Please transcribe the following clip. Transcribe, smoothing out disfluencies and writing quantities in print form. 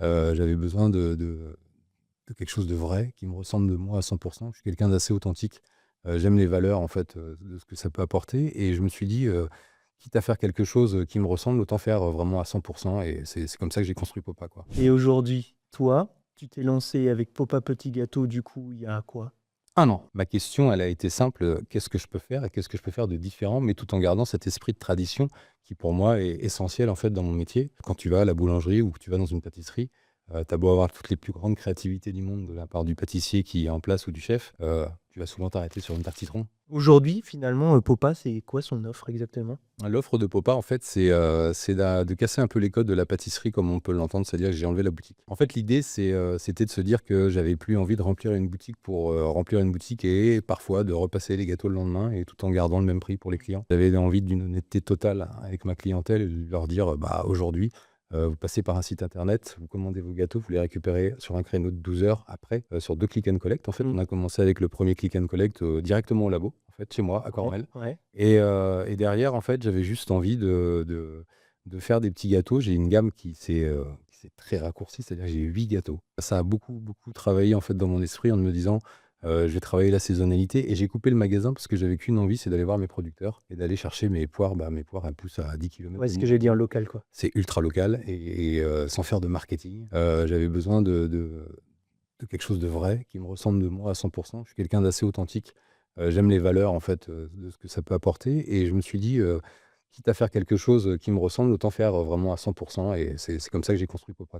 J'avais besoin de quelque chose de vrai, qui me ressemble de moi à 100. Je suis quelqu'un d'assez authentique. J'aime les valeurs en fait, de ce que ça peut apporter et je me suis dit, quitte à faire quelque chose, qui me ressemble, autant faire, vraiment à 100 et c'est comme ça que j'ai construit Popa, quoi. Et aujourd'hui, toi, tu t'es lancé avec Popa Petit Gâteau, du coup, il y a quoi? 1 an. Ma question, elle a été simple, qu'est-ce que je peux faire et qu'est-ce que je peux faire de différent, mais tout en gardant cet esprit de tradition qui pour moi est essentiel en fait dans mon métier. Quand tu vas à la boulangerie ou que tu vas dans une pâtisserie, tu as beau avoir toutes les plus grandes créativités du monde de la part du pâtissier qui est en place ou du chef, tu vas souvent t'arrêter sur une tarte citron. Aujourd'hui, finalement, Popa, c'est quoi son offre exactement? L'offre de Popa, en fait, c'est de casser un peu les codes de la pâtisserie comme on peut l'entendre, c'est-à-dire que j'ai enlevé la boutique. En fait, l'idée, c'était de se dire que j'avais plus envie de remplir une boutique pour, remplir une boutique et parfois de repasser les gâteaux le lendemain et tout en gardant le même prix pour les clients. J'avais envie d'une honnêteté totale avec ma clientèle et de leur dire: «Bah, aujourd'hui, vous passez par un site internet, vous commandez vos gâteaux, vous les récupérez sur un créneau de 12 heures après, sur 2 click and collect». En fait, Mmh. on a commencé avec le premier click and collect, directement au labo, en fait, chez moi, à Ouais, Cornell. ouais. Et derrière, en fait, j'avais juste envie de faire des petits gâteaux. J'ai une gamme qui s'est très raccourcie, c'est-à-dire que j'ai 8 gâteaux. Ça a beaucoup, beaucoup travaillé, en fait, dans mon esprit en me disant, «Je vais travailler la saisonnalité» et j'ai coupé le magasin parce que j'avais qu'une envie, c'est d'aller voir mes producteurs et d'aller chercher mes poires. Bah, mes poires, elles poussent à 10 kilomètres Ouais, de ce que mon j'ai dit en atelier. local, quoi. C'est ultra local sans faire de marketing. J'avais besoin de quelque chose de vrai, qui me ressemble de moi à 100. Je suis quelqu'un d'assez authentique. J'aime les valeurs en fait, de ce que ça peut apporter et je me suis dit, quitte à faire quelque chose, qui me ressemble, autant faire, vraiment à 100 et c'est comme ça que j'ai construit Popa.